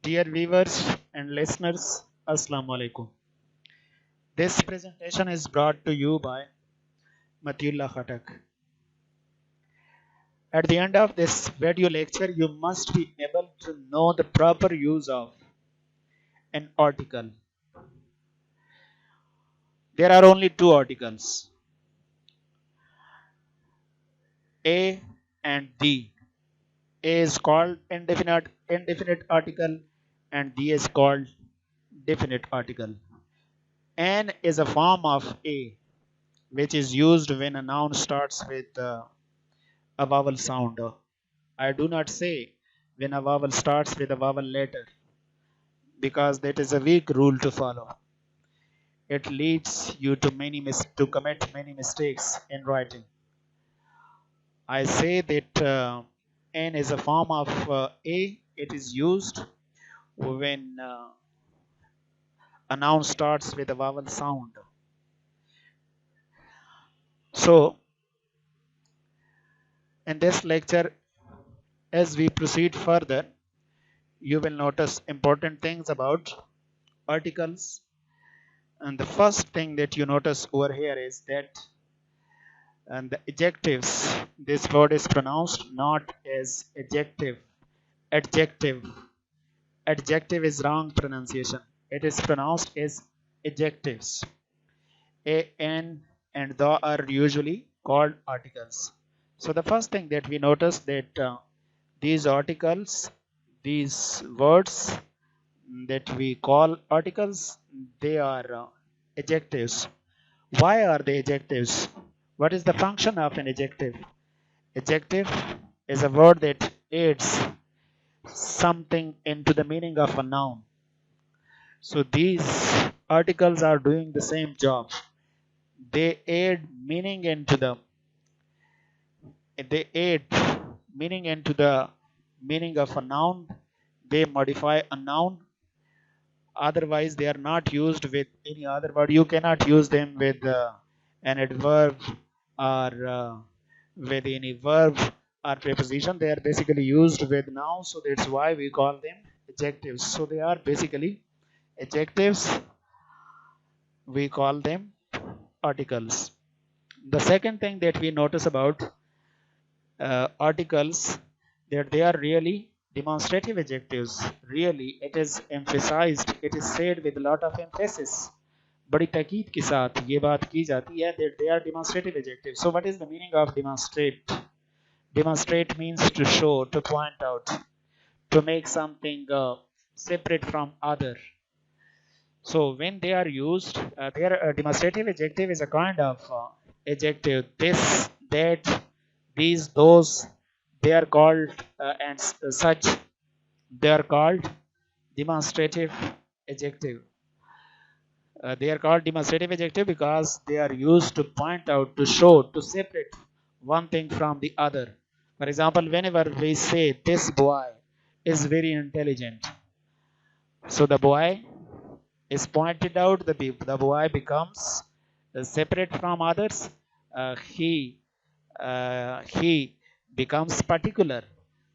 Dear viewers and listeners, Assalamu alaikum. This presentation is brought to you by Mati-Ullah-Khattak. At the end of this video lecture, you must be able to know the proper use of an article. There are only two articles, A and D. A is called indefinite article and D is called definite article. An is a form of A, which is used when a noun starts with a vowel sound. I do not say when a vowel starts with a vowel letter because that is a weak rule to follow. It leads you to commit many mistakes in writing. I say that N is a form of A. It is used when a noun starts with a vowel sound. So, in this lecture, as we proceed further, you will notice important things about articles. And the first thing that you notice over here is that and the adjectives, this word is pronounced not as adjective. Adjective is wrong pronunciation. It is pronounced as adjectives. A, N, and the are usually called articles. So the first thing that we notice that these articles, these words that we call articles, they are adjectives. Why are they adjectives? What is the function of an adjective? Adjective is a word that adds something into the meaning of a noun. So these articles are doing the same job. They add meaning into the meaning of a noun. They modify a noun. Otherwise, they are not used with any other word. You cannot use them with an adverb or with any verb or preposition. They are basically used with nouns, so that's why we call them adjectives. So they are basically adjectives. We call them articles. The second thing that we notice about articles that they are really demonstrative adjectives. Really, it is emphasized, it is said with a lot of emphasis. बड़ी ताकीद के साथ ये बात की जाती है that they are demonstrative adjectives. So what is the meaning of demonstrate? Demonstrate means to show, to point out, to make something separate from other. So when they are used, their demonstrative adjective is a kind of adjective. This, that, these, those, they are called and such. They are called demonstrative adjective. They are called demonstrative adjective because they are used to point out, to show, to separate one thing from the other. For example, whenever we say this boy is very intelligent, so the boy is pointed out, the boy becomes separate from others. He becomes particular.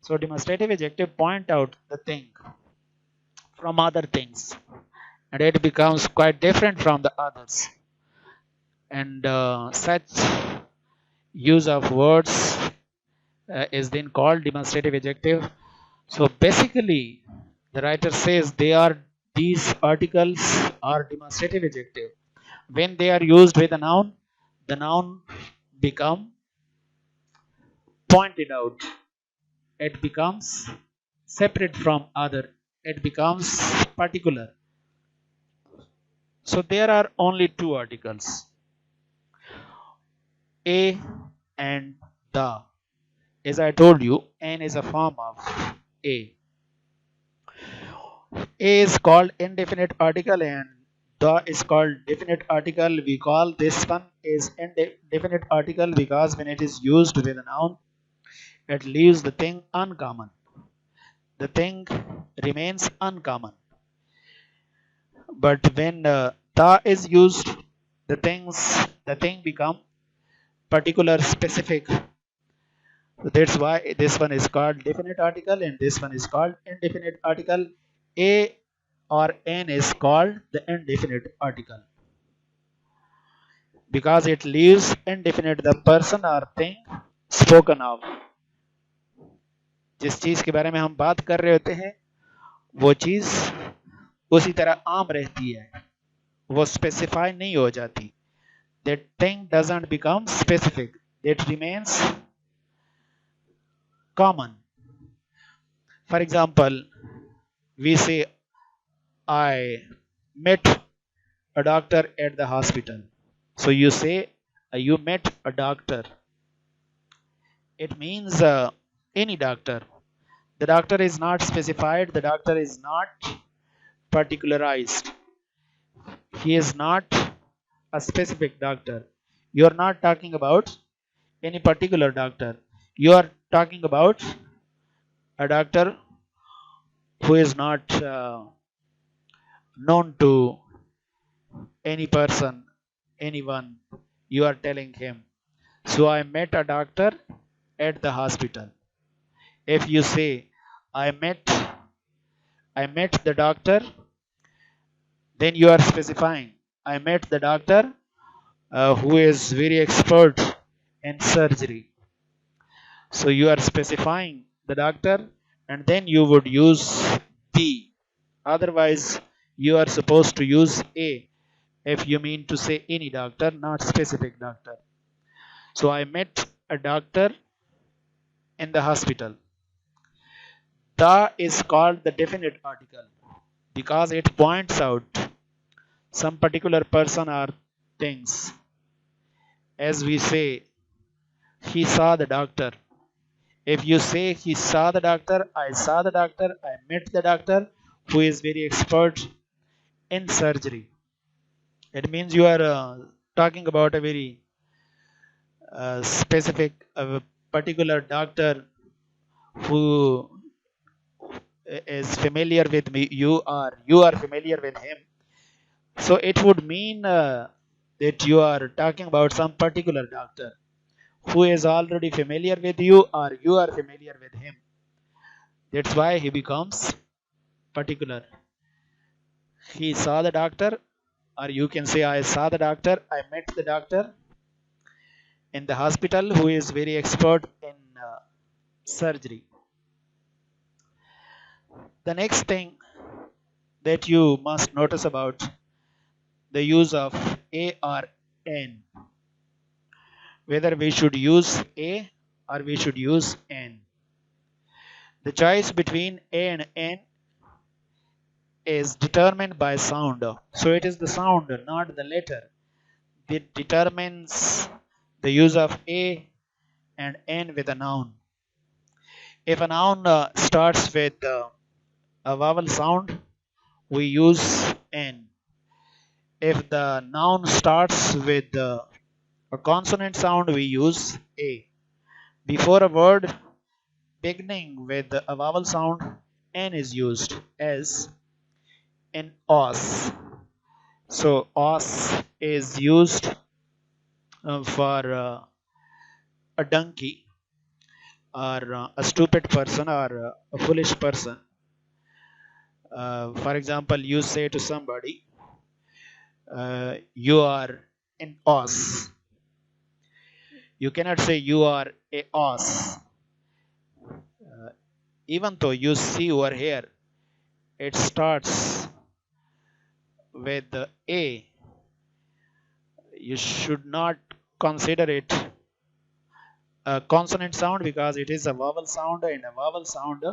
So demonstrative adjective point out the thing from other things, and it becomes quite different from the others. And such use of words is then called demonstrative adjective. So basically, the writer says these articles are demonstrative adjective. When they are used with a noun, the noun become pointed out. It becomes separate from other. It becomes particular. So there are only two articles, a and the. As I told you, n is a form of a. A is called indefinite article and the is called definite article. We call this one is indefinite article because when it is used with a noun, it leaves the thing uncommon. The thing remains uncommon. But when the is used, the thing become particular, specific. So that's why this one is called definite article and this one is called indefinite article. A or N is called the indefinite article because it leaves indefinite the person or thing spoken of. जिस चीज के बारे में हम बात कर रहे होते हैं वो चीज उसी तरह आम रहती है, वो स्पेसिफाई नहीं हो जाती. That thing doesn't become specific, it remains common. For example, we say I met a doctor at the hospital. So you say you met a doctor. It means any doctor. The doctor is not specified, the doctor is not particularized. He is not a specific doctor. You are not talking about any particular doctor. You are talking about a doctor who is not known to any person, anyone. You are telling him. So I met a doctor at the hospital. If you say I met I met the doctor, then you are specifying. I met the doctor who is very expert in surgery. So you are specifying the doctor and then you would use the. Otherwise, you are supposed to use a if you mean to say any doctor, not specific doctor. So I met a doctor in the hospital. The is called the definite article because it points out some particular person or things. As we say, he saw the doctor. If you say he saw the doctor, I saw the doctor, I met the doctor who is very expert in surgery. It means you are talking about a very specific, particular doctor who is familiar with me. You are familiar with him. So it would mean that you are talking about some particular doctor who is already familiar with you or you are familiar with him. That's why he becomes particular. He saw the doctor, or you can say I saw the doctor, I met the doctor in the hospital who is very expert in surgery. The next thing that you must notice about the use of a or n, whether we should use a or we should use n. The choice between a and n is determined by sound. So it is the sound, not the letter, that determines the use of a and n with a noun. If a noun starts with a vowel sound, we use n. If the noun starts with a consonant sound, we use a. Before a word beginning with a vowel sound, n is used, as in os. So os is used for a donkey or a stupid person or a foolish person. For example, you say to somebody, you are an os. You cannot say you are a os. Even though you see over here, it starts with the a. You should not consider it a consonant sound because it is a vowel sound, and a vowel sound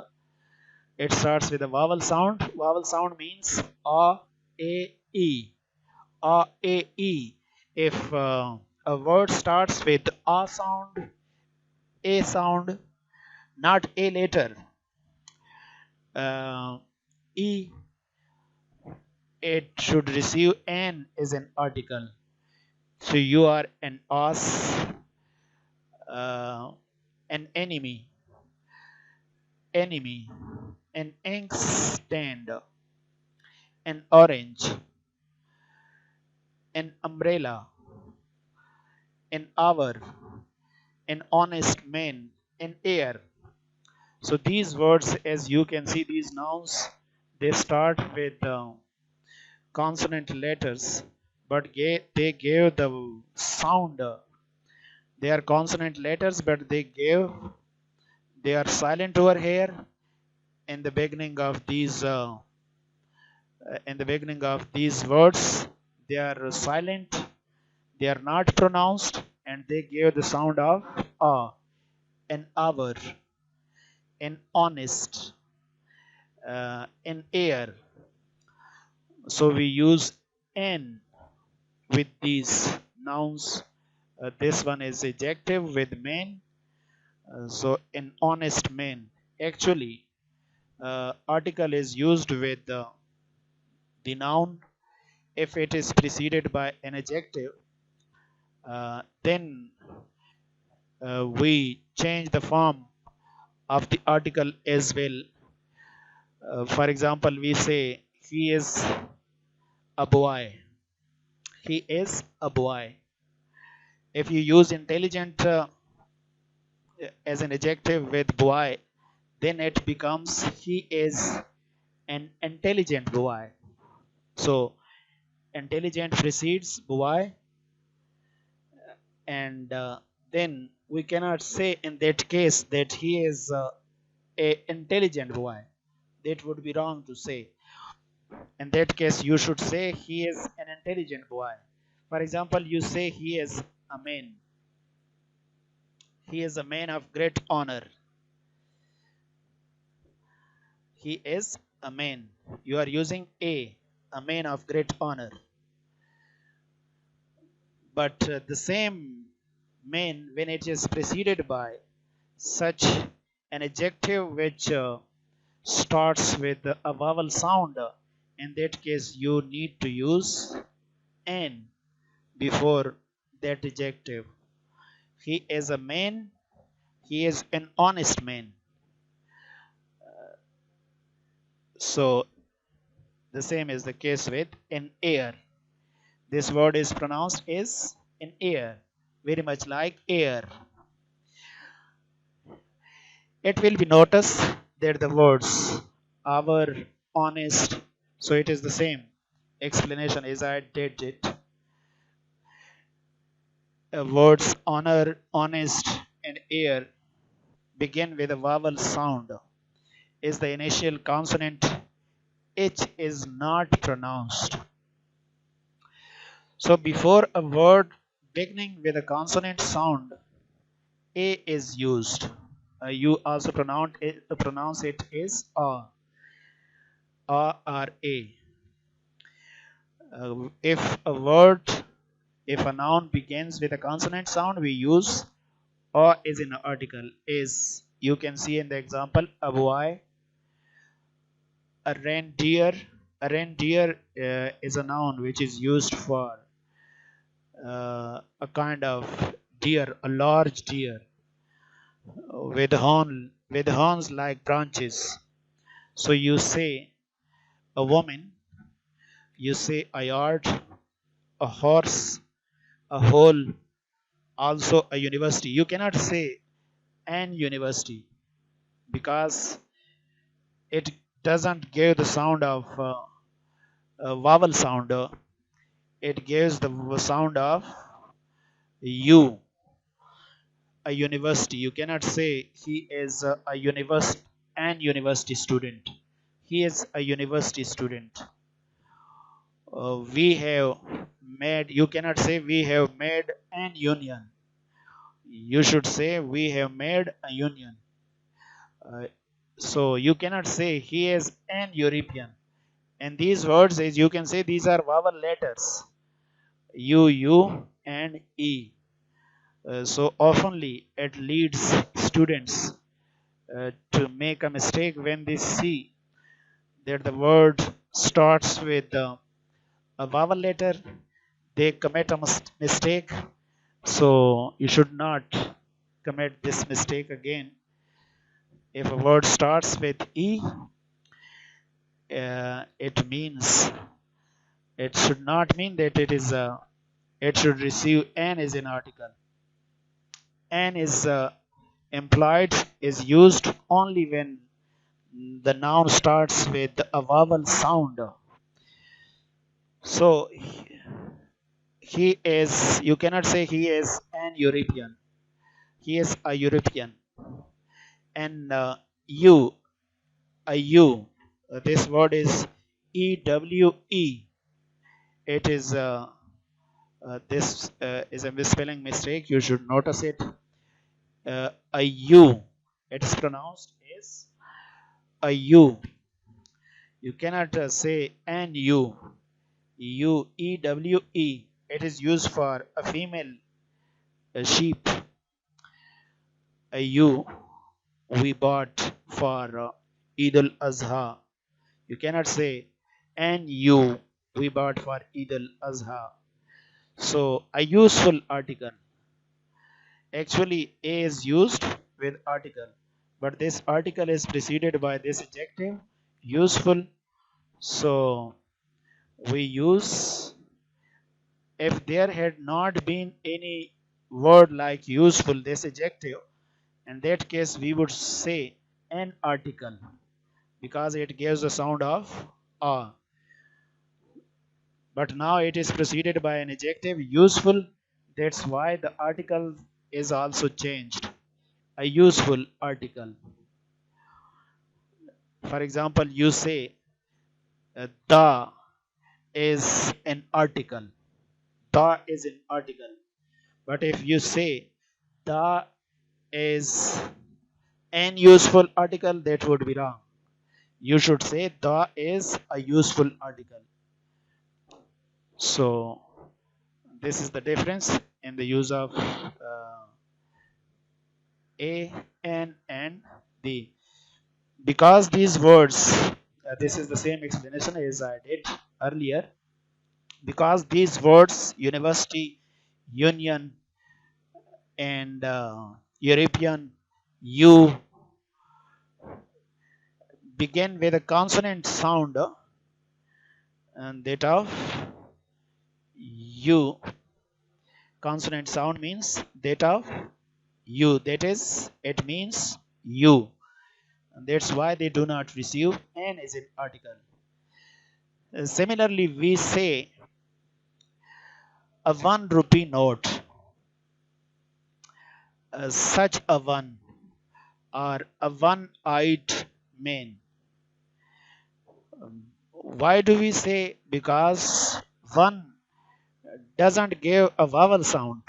it starts with a vowel sound. Vowel sound means a, e, a, e. If a word starts with a sound, not a later, e, it should receive n as an article. So you are an os, an enemy, an inkstand, an orange, an umbrella, an hour, an honest man, an air. So these words, as you can see, these nouns, They start with consonant letters, but they gave the sound. They are consonant letters, but they are silent over here in the beginning of these words. They are silent. They are not pronounced, and they gave the sound of an hour, an honest, an air. So we use n with these nouns. This one is adjective with man. So an honest man. Actually, article is used with the noun if it is preceded by an adjective. Then we change the form of the article as well. For example, we say he is a boy. He is a boy. If you use intelligent as an adjective with boy, then it becomes he is an intelligent boy. So intelligent precedes boy, and then we cannot say in that case that he is a intelligent boy. That would be wrong to say. In that case, you should say he is an intelligent boy. For example, you say he is a man. He is a man of great honor. He is a man. You are using a man of great honor. But the same man, when it is preceded by such an adjective which starts with a vowel sound, in that case you need to use an before that adjective. He is a man. He is an honest man. So the same is the case with an air. This word is pronounced as an air, very much like air. It will be noticed that the words our, honest, so it is the same explanation as I did it. Words honor, honest, and air begin with a vowel sound. Is the initial consonant H is not pronounced. So before a word beginning with a consonant sound, A is used. You also pronounce it as or A. If a noun begins with a consonant sound, we use or is in an article. Is, you can see in the example, a boy, a reindeer. A reindeer is a noun which is used for a kind of deer, a large deer with horns like branches. So you say a woman, you say a yard, a horse, a hole, also a university. You cannot say an university because it doesn't give the sound of a vowel sound. It gives the sound of U, a university. You cannot say he is an university student. He is a university student. We have made. You cannot say we have made an union. You should say we have made a union. So you cannot say he is an European. And these words, as you can say, these are vowel letters. U, and E. So oftenly it leads students to make a mistake when they see that the word starts with a vowel letter. They commit a mistake. So you should not commit this mistake again. If a word starts with E, it should not mean that it should receive an as an article. An is implied, is used only when The noun starts with a vowel sound. So he is, you cannot say he is an European. He is a European. And you, a you. This word is EWE. It is this is a misspelling mistake. You should notice it. A U. It is pronounced as a U. You cannot say an U. UEWE. It is used for a female sheep. A U we bought for Eid al Azha. You cannot say an U we bought for Eid al Azha. So a useful article. Actually, A is used with article, but this article is preceded by this adjective, useful. So we use, if there had not been any word like useful, this adjective, in that case we would say an article because it gives the sound of a. But now it is preceded by an adjective, useful. That's why the article is also changed. A useful article. For example, you say the is an article. The is an article. But if you say the is an useful article, that would be wrong. You should say the is a useful article. So this is the difference in the use of a, an, and the. Because these words, this is the same explanation as I did earlier. Because these words, university, union, and European, you, begin with a consonant sound, and that of you. Consonant sound means that of you. That is, it means you. And that's why they do not receive an as an article. Similarly, we say a 1 rupee note, such a one, or a one-eyed man. Why do we say? Because one doesn't give a vowel sound.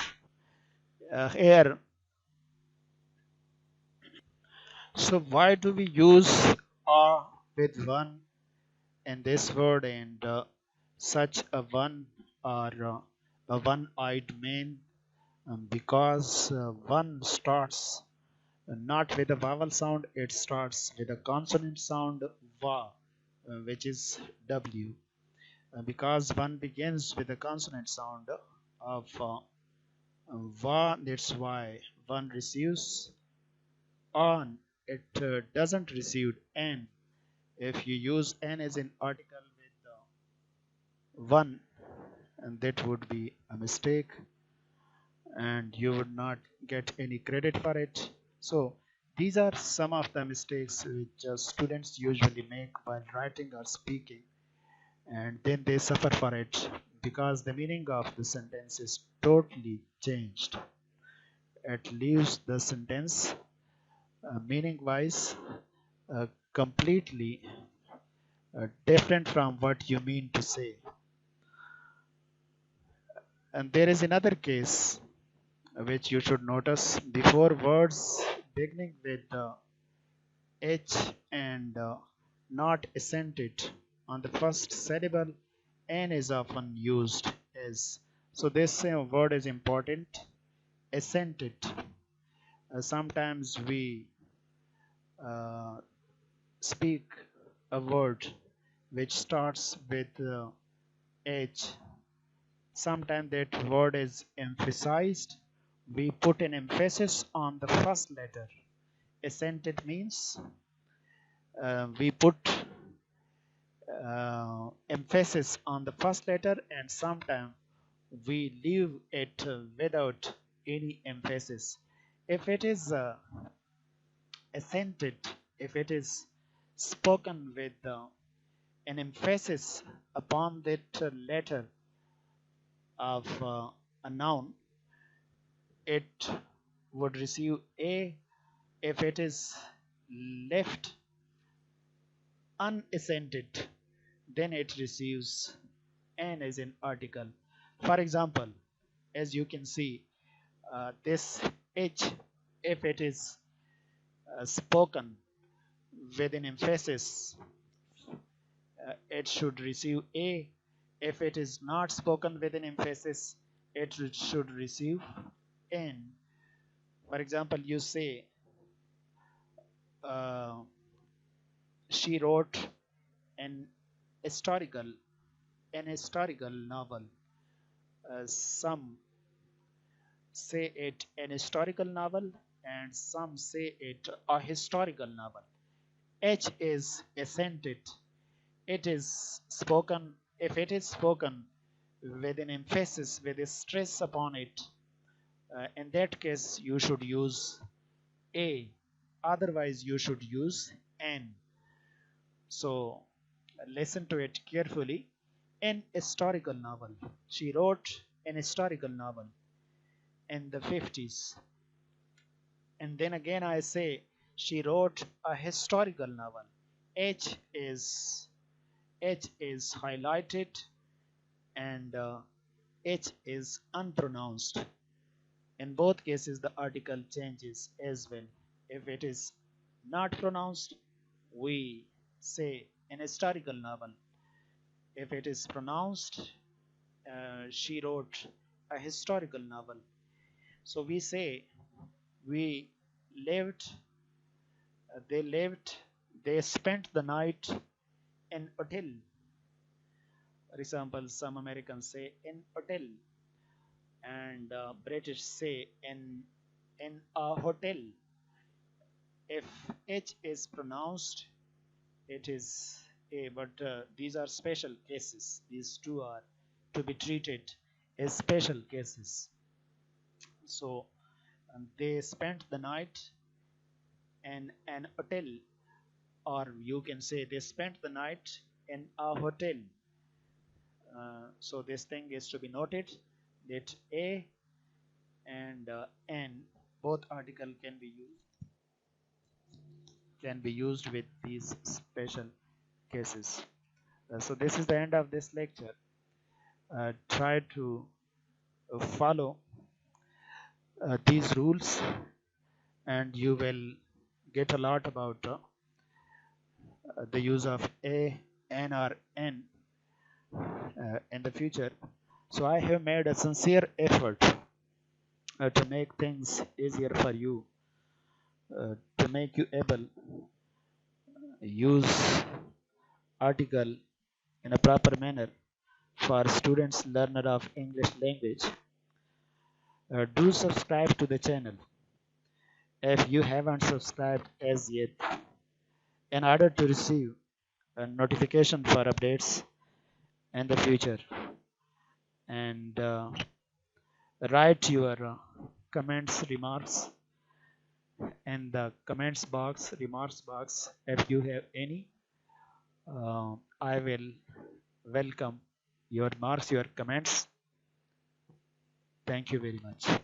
Here, so why do we use a with one in this word, and such a one, or a one-eyed man? Because one starts not with a vowel sound, it starts with a consonant sound va, which is w. Because one begins with a consonant sound of va, that's why one receives on. It doesn't receive n. If you use n as an article with one, and that would be a mistake, and you would not get any credit for it. So these are some of the mistakes which students usually make while writing or speaking, and then they suffer for it because the meaning of the sentence is totally changed. It leaves the sentence meaning wise completely different from what you mean to say. And there is another case which you should notice. Before words beginning with H and not accented on the first syllable, N is often used as. So this word is important. Accented. Sometimes we uh, speak a word which starts with H. Sometimes that word is emphasized. We put an emphasis on the first letter. Accented means we put emphasis on the first letter, and sometimes we leave it without any emphasis. If it is accented, if it is spoken with an emphasis upon that letter of a noun, it would receive a. If it is left unaccented, then it receives an as an article. For example, as you can see, this H, if it is spoken with an emphasis, it should receive A. If it is not spoken with an emphasis, it should receive N. For example, you say, uh, she wrote an historical novel. Some say it an historical novel and some say it a historical novel. H is accented. It is spoken. If it is spoken with an emphasis, with a stress upon it, in that case you should use A. Otherwise you should use N. So listen to it carefully. An historical novel. She wrote an historical novel in the 50s. And then again I say she wrote a historical novel. H is highlighted and H is unpronounced. In both cases the article changes as well. If it is not pronounced, we say an historical novel. If it is pronounced, she wrote a historical novel. So we say we lived, they spent the night in hotel. For example, some Americans say in hotel, and British say in a hotel. If H is pronounced, it is A, but these are special cases. These two are to be treated as special cases. So they spent the night in an hotel, or you can say they spent the night in a hotel. So this thing is to be noted that A and N, both article can be used with these special cases. So this is the end of this lecture. Try to follow these rules and you will get a lot about the use of A, N or N in the future. So I have made a sincere effort to make things easier for you, to make you able use article in a proper manner for students learner of English language. Do subscribe to the channel if you haven't subscribed as yet, in order to receive a notification for updates in the future, and write your comments, remarks in the remarks box. If you have any, I will welcome your remarks, your comments. Thank you very much.